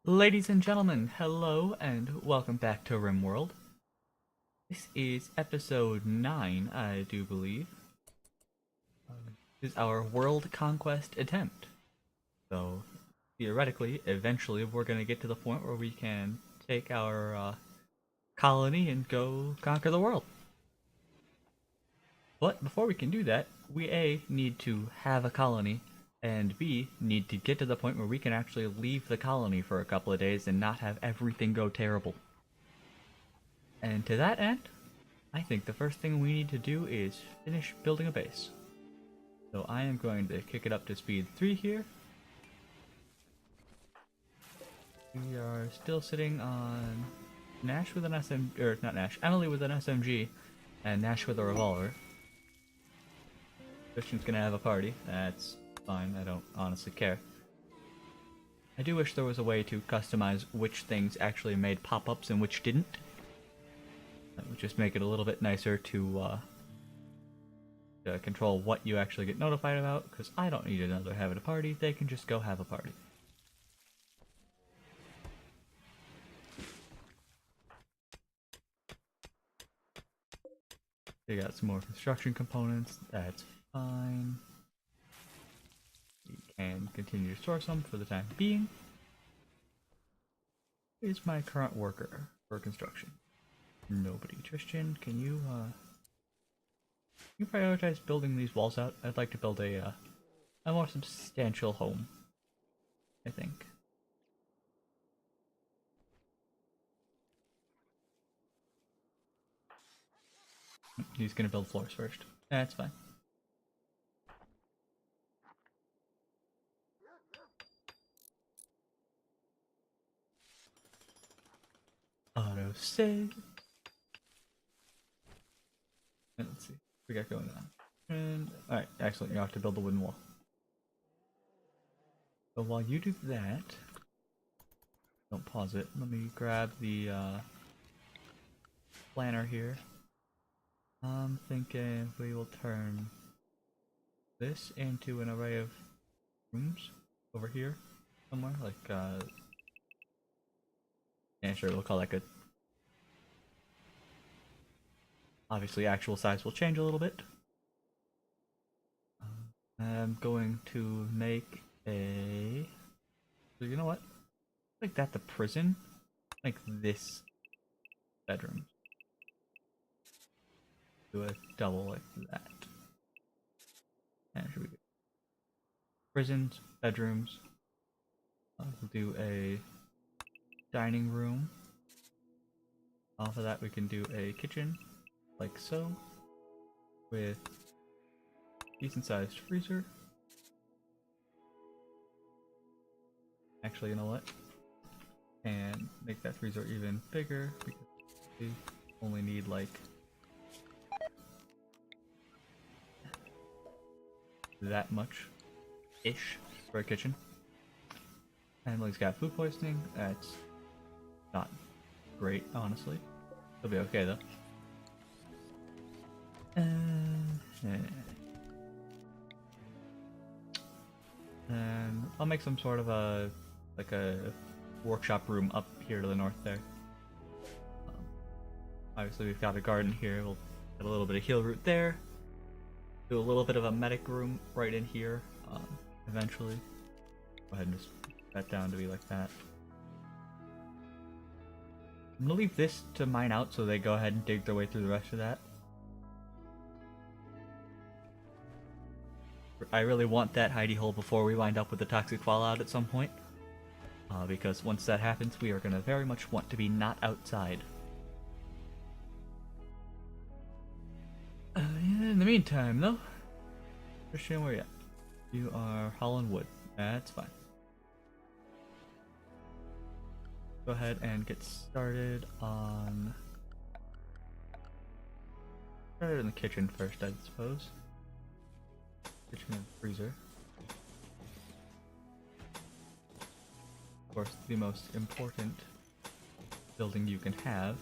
Ladies and gentlemen, hello and welcome back to Rimworld. This is episode 9, I do believe. This is our world conquest attempt. So, theoretically, eventually we're going to get to the point where we can take our colony and go conquer the world. But before we can do that, we A, need to have a colony, and B, need to get to the point where we can actually leave the colony for a couple of days and not have everything go terrible. And to that end, I think the first thing we need to do is finish building a base. So I am going to kick it up to speed 3 here. We are still sitting on Nash with an SMG, or not Nash, Emily with an SMG, and Nash with a revolver. Christian's gonna have a party. That's fine, I don't honestly care. I do wish there was a way to customize which things actually made pop-ups and which didn't. That would just make it a little bit nicer to control what you actually get notified about, because I don't need another having a party, they can just go have a party. They got some more construction components, that's fine. We can continue to store some for the time being. Is my current worker for construction? Nobody. Tristan, can you prioritize building these walls out? I'd like to build a more substantial home, I think. He's gonna build floors first. That's fine. Auto save. Let's see what we got going on. And alright, excellent. You have to build the wooden wall. So while you do that, don't pause it. Let me grab the planner here. I'm thinking we will turn this into an array of rooms over here somewhere, like yeah, sure, we'll call that good. Obviously actual size will change a little bit. I'm going to make a, so you know what, make that the prison, like this bedroom. Do a double like that. And should we go prisons, bedrooms. We'll do a dining room. Off of that we can do a kitchen, like so, with decent sized freezer. Actually, you know what? And make that freezer even bigger because we only need like that much ish for a kitchen. Emily's got food poisoning. That's not great, honestly. It'll be okay though. And I'll make some sort of a workshop room up here to the north there. Obviously we've got a garden here. We'll get a little bit of heal root there. Do a little bit of a medic room right in here. Eventually. Go ahead and just put that down to be like that. I'm gonna leave this to mine out so they go ahead and dig their way through the rest of that. I really want that hidey hole before we wind up with the toxic fallout at some point. Because once that happens, we are gonna very much want to be not outside. Yeah, in the meantime, though, Christian, where you at? You are hauling wood. That's fine. Go ahead and get started on. Started in the kitchen first, I suppose. Kitchen and freezer. Of course, the most important building you can have.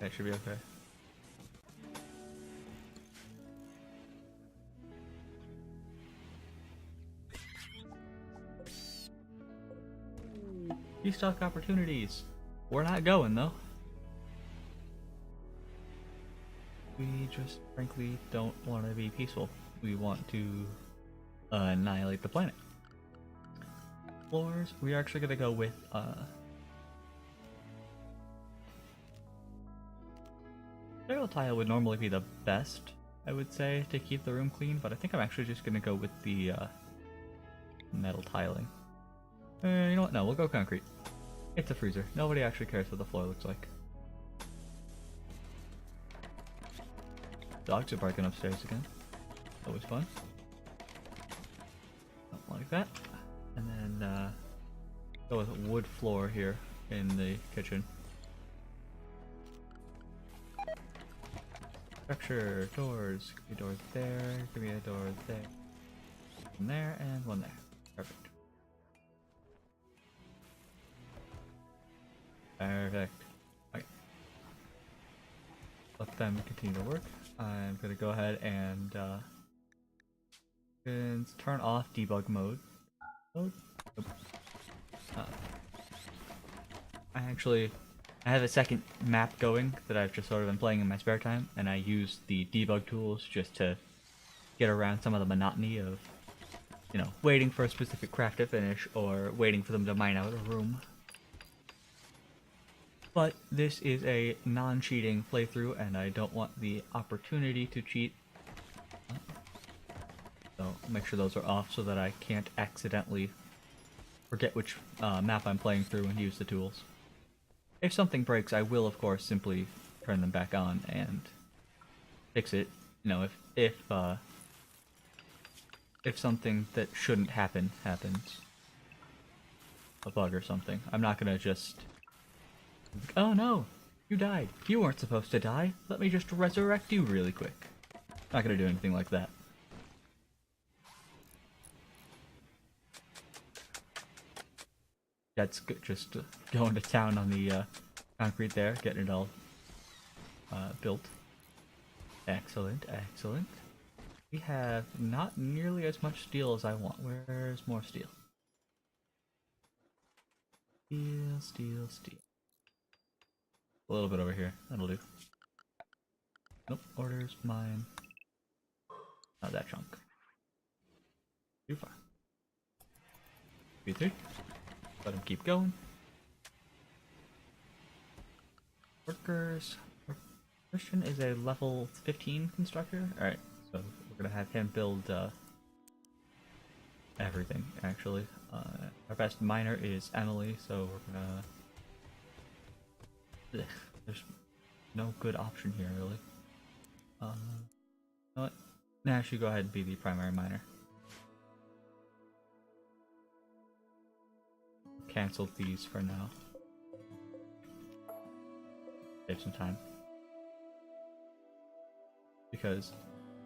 That should be okay. Restock opportunities. We're not going though. We just frankly don't want to be peaceful. We want to annihilate the planet. Floors, we're actually gonna go with sterile tile would normally be the best, I would say, to keep the room clean, but I think I'm actually just gonna go with the metal tiling. You know what? No, we'll go concrete. It's a freezer. Nobody actually cares what the floor looks like. Dogs are barking upstairs again. Always fun. Something like that. And then go with wood floor here in the kitchen. Structure, doors. Give me a door there. Give me a door there. One there and one there. Perfect. Perfect. Okay. Let them continue to work. I'm gonna go ahead and turn off debug mode. Nope. I have a second map going that I've just sort of been playing in my spare time, and I use the debug tools just to get around some of the monotony of, you know, waiting for a specific craft to finish or waiting for them to mine out a room. But this is a non-cheating playthrough, and I don't want the opportunity to cheat. So I'll make sure those are off so that I can't accidentally forget which map I'm playing through and use the tools. If something breaks, I will of course simply turn them back on and fix it. You know, if something that shouldn't happen happens, a bug or something, I'm not gonna just, oh no, you died. You weren't supposed to die. Let me just resurrect you really quick. Not gonna do anything like that. That's good. Just going to town on the concrete there, getting it all built. Excellent, excellent. We have not nearly as much steel as I want. Where's more steel? Steel, steel, steel. A little bit over here. That'll do. Nope. Orders, mine. Not that chunk. Too far. B3. Let him keep going. Workers. Christian is a level 15 constructor. Alright, so we're gonna have him build everything, actually. Our best miner is Emily, so we're gonna... Ugh, there's no good option here, really. You know what? Nah, she go ahead and be the primary miner. Cancel these for now. Save some time. Because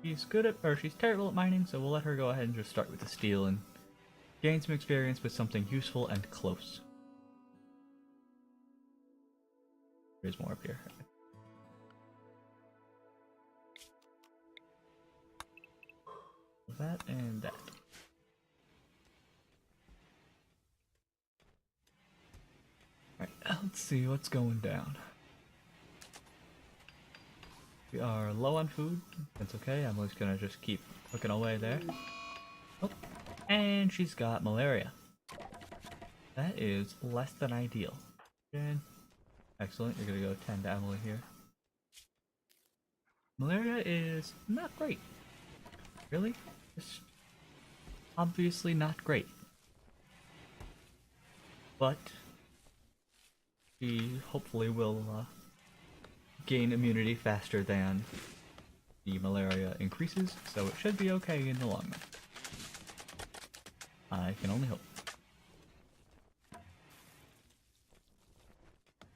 she's good at, or she's terrible at mining, so we'll let her go ahead and just start with the steel and gain some experience with something useful and close. There's more up here. That and that. Alright, let's see what's going down. We are low on food. That's okay. Emily's gonna just keep cooking away there. Oh, and she's got malaria. That is less than ideal. Good. Excellent. You're gonna go tend to Emily here. Malaria is not great. Really? Just obviously not great. But she hopefully will gain immunity faster than the malaria increases, so it should be okay in the long run. I can only hope.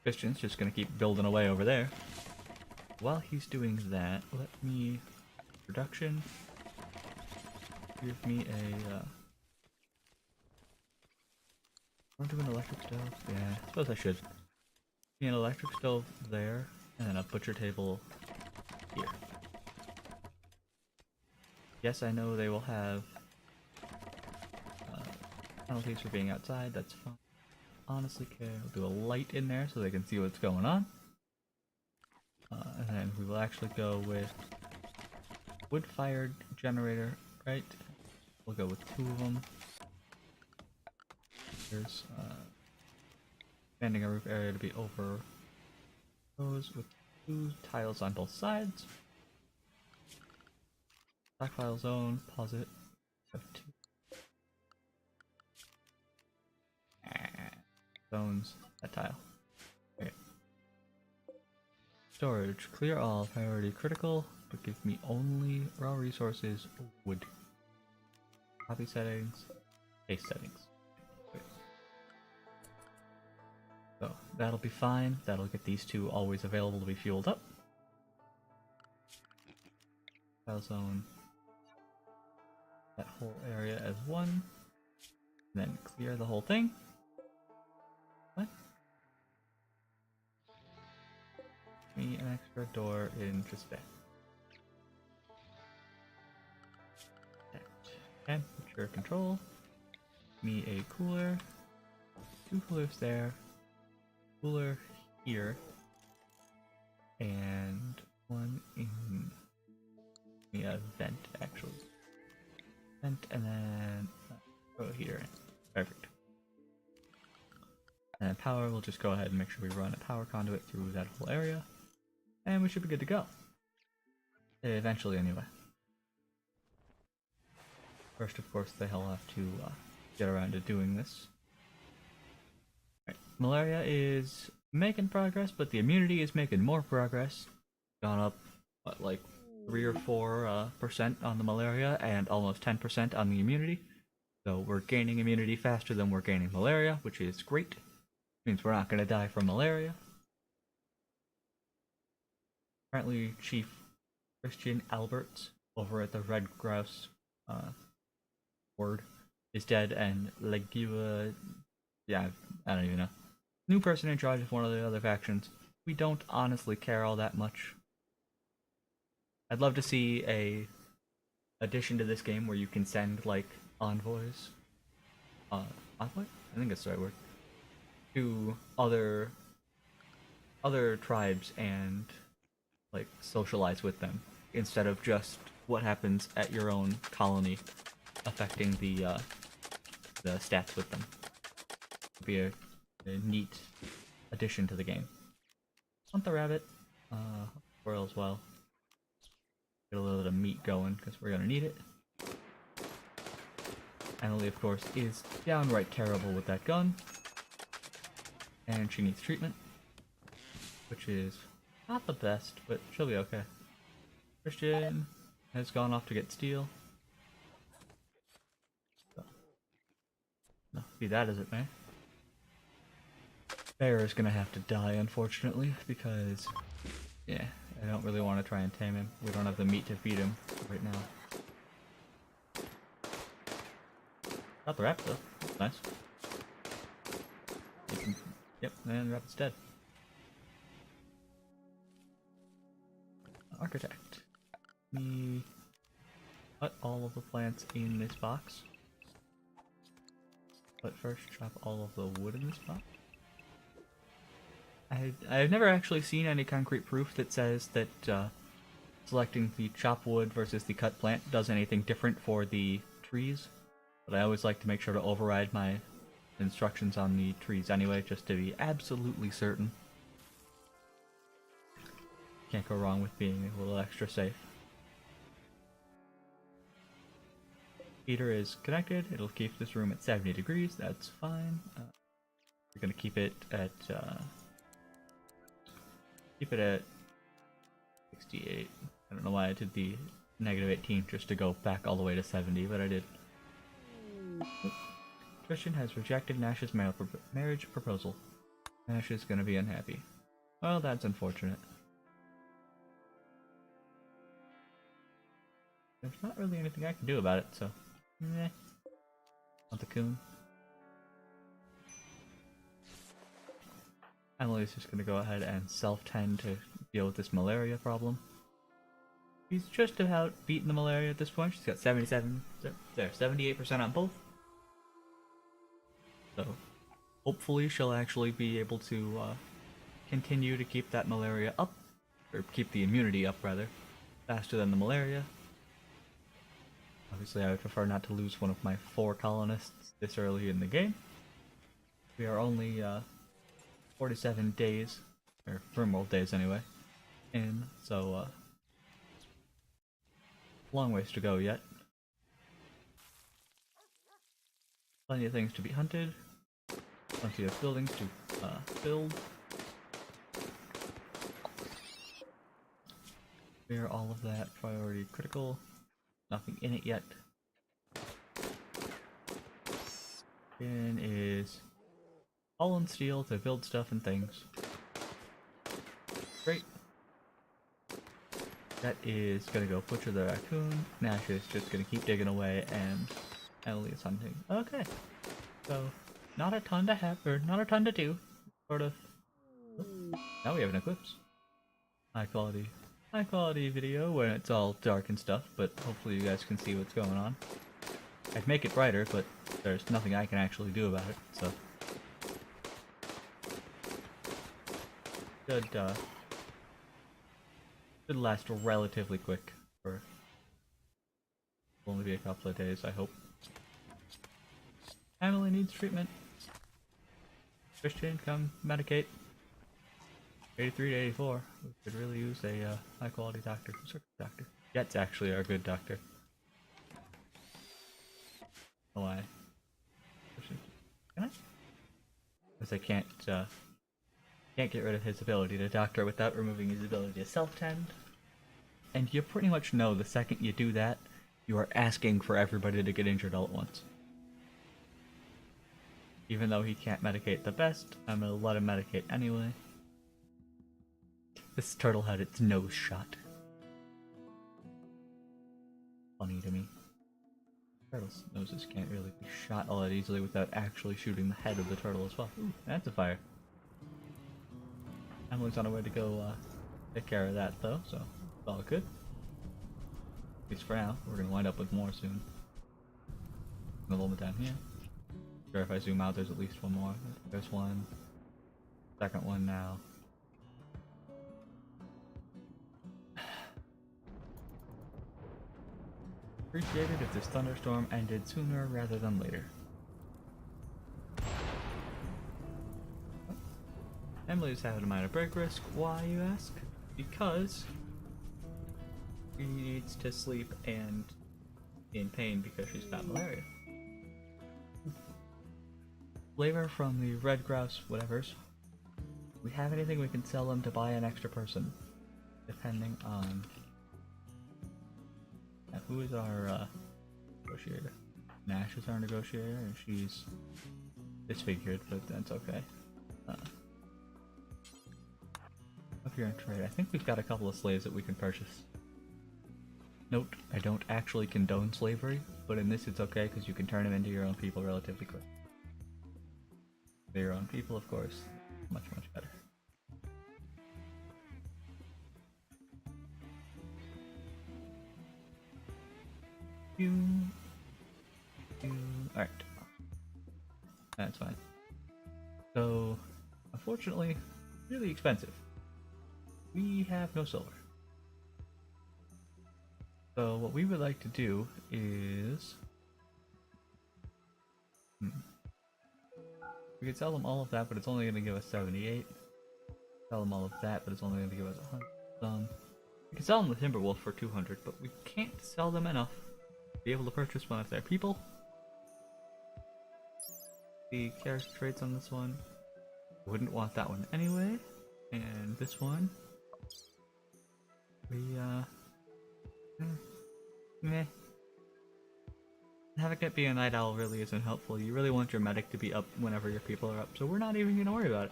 Christian's just gonna keep building away over there. While he's doing that, let me... production. Give me a... want to do an electric stove? Yeah, I suppose I should. Give me an electric stove there, and then a butcher table here. Yes, I know they will have penalties for being outside, that's fine. honestly care. We'll do a light in there so they can see what's going on. And then we will actually go with wood-fired generator, right? We'll go with 2 of them. There's expanding our roof area to be over those with 2 tiles on both sides. Stockpile zone, pause it. Have 2 zones, that tile. Okay. Storage, clear all, priority critical, but give me only raw resources, wood. Copy settings, paste settings. Okay. So that'll be fine, that'll get these 2 always available to be fueled up. Tile zone, that whole area as 1, and then clear the whole thing. What? Me an extra door in just there. Temperature control. Me a cooler. 2 coolers there. Cooler here. And 1 in a vent actually. Vent and then go here. Perfect. And then power, we'll just go ahead and make sure we run a power conduit through that whole area. And we should be good to go. Eventually, anyway. First, of course, they'll have to get around to doing this. Right. Malaria is making progress, but the immunity is making more progress. Gone up, what, like 3 or 4% on the malaria and almost 10% on the immunity. So we're gaining immunity faster than we're gaining malaria, which is great. Means we're not going to die from malaria. Currently, Chief Christian Alberts over at the Red Grouse ward is dead, and Legua, yeah, I don't even know. New person in charge of one of the other factions. We don't honestly care all that much. I'd love to see a addition to this game where you can send like envoys, envoy? I think that's the right word. To other tribes and like socialize with them instead of just what happens at your own colony affecting the stats with them. It'd be a neat addition to the game. Want the rabbit, squirrel as well. Get a little bit of meat going because we're gonna need it. Emily, of course, is downright terrible with that gun, and she needs treatment, which is not the best, but she'll be okay. Christian has gone off to get steel. So, no, be that as it may. Bear is gonna have to die, unfortunately, because, yeah, I don't really want to try and tame him. We don't have the meat to feed him right now. Got the rabbit though. That's nice. Yep, and the rabbit's dead. Architect. We put all of the plants in this box. But first, chop all of the wood in this box. I've never actually seen any concrete proof that says that selecting the chop wood versus the cut plant does anything different for the trees. But I always like to make sure to override my instructions on the trees anyway, just to be absolutely certain. Can't go wrong with being a little extra safe. Heater is connected. It'll keep this room at 70 degrees. That's fine. We're gonna keep it at 68. I don't know why I did the -18 just to go back all the way to 70, but I did. Christian has rejected Nash's marriage proposal. Nash is gonna be unhappy. Well, that's unfortunate. There's not really anything I can do about it, so meh. Not the coon. Emily's just gonna go ahead and self-tend to deal with this malaria problem. She's just about beaten the malaria at this point. She's got 78% on both. So Hopefully she'll actually be able to continue to keep that malaria up, or keep the immunity up rather, faster than the malaria. Obviously I would prefer not to lose one of my 4 colonists this early in the game. We are only 47 days, or Rimworld days anyway, in, so long ways to go yet. Plenty of things to be hunted, plenty of buildings to build. Clear all of that, priority critical, nothing in it yet. Then is all in steel to build stuff and things. Great. That is gonna go butcher the raccoon. Nash is just gonna keep digging away, and Emily is hunting. Okay, so not a ton to have, or not a ton to do. Sort of. Now we have an eclipse. High quality video when it's all dark and stuff, but hopefully you guys can see what's going on. I'd make it brighter, but there's nothing I can actually do about it, so. Should last relatively quick, for only be a couple of days, I hope. Emily needs treatment. Christian, come medicate. 83 to 84. We could really use a high quality doctor. Who's our doctor? Jet's actually our good doctor. Why? Can I? Because I can't get rid of his ability to doctor without removing his ability to self-tend. And you pretty much know the second you do that, you are asking for everybody to get injured all at once. Even though he can't medicate the best, I'm gonna let him medicate anyway. This turtle had its nose shot. Funny to me. Turtles' noses can't really be shot all that easily without actually shooting the head of the turtle as well. Ooh, that's a fire. Emily's on her way to go take care of that though, so it's all good. At least for now. We're gonna wind up with more soon. A little bit down here. Sure, if I zoom out, there's at least one more. There's one. Second one now. Appreciate it if this thunderstorm ended sooner rather than later. Emily's having a minor break risk. Why, you ask? Because she needs to sleep and in pain because she's got malaria. Flavor from the red grouse whatevers. We have anything we can sell them to buy an extra person, depending on who is our negotiator. Nash is our negotiator, and she's disfigured, but that's okay. Up here in trade, I think we've got a couple of slaves that we can purchase. Note, I don't actually condone slavery, but in this it's okay because you can turn them into your own people relatively quick. They're your own people, of course, much better. Alright. That's fine. So, unfortunately, really expensive. We have no silver. So what we would like to do is... we could sell them all of that, but it's only going to give us 78. Sell them all of that, but it's only going to give us 100. We can sell them the Timberwolf for 200, but we can't sell them enough to be able to purchase one of their people. The character traits on this one, wouldn't want that one anyway. And this one, we meh. Having it be a night owl really isn't helpful. You really want your medic to be up whenever your people are up, so we're not even gonna worry about it.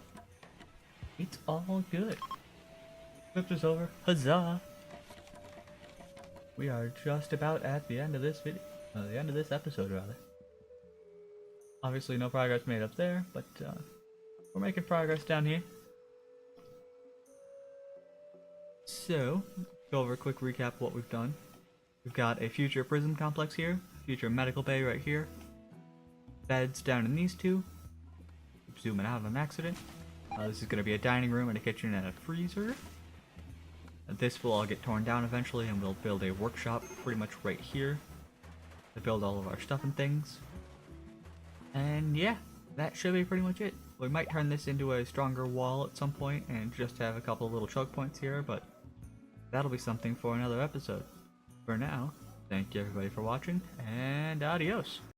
It's all good. Eclipse is over. Huzzah! We are just about at the end of this video. The end of this episode, rather. Obviously, no progress made up there, but we're making progress down here. So, go over a quick recap of what we've done. We've got a future prison complex here, future medical bay right here, beds down in these two, keep zooming out on accident. This is going to be a dining room and a kitchen and a freezer. This will all get torn down eventually, and we'll build a workshop pretty much right here to build all of our stuff and things. And yeah, that should be pretty much it. We might turn this into a stronger wall at some point and just have a couple of little choke points here, but that'll be something for another episode. For now, thank you everybody for watching, and adios!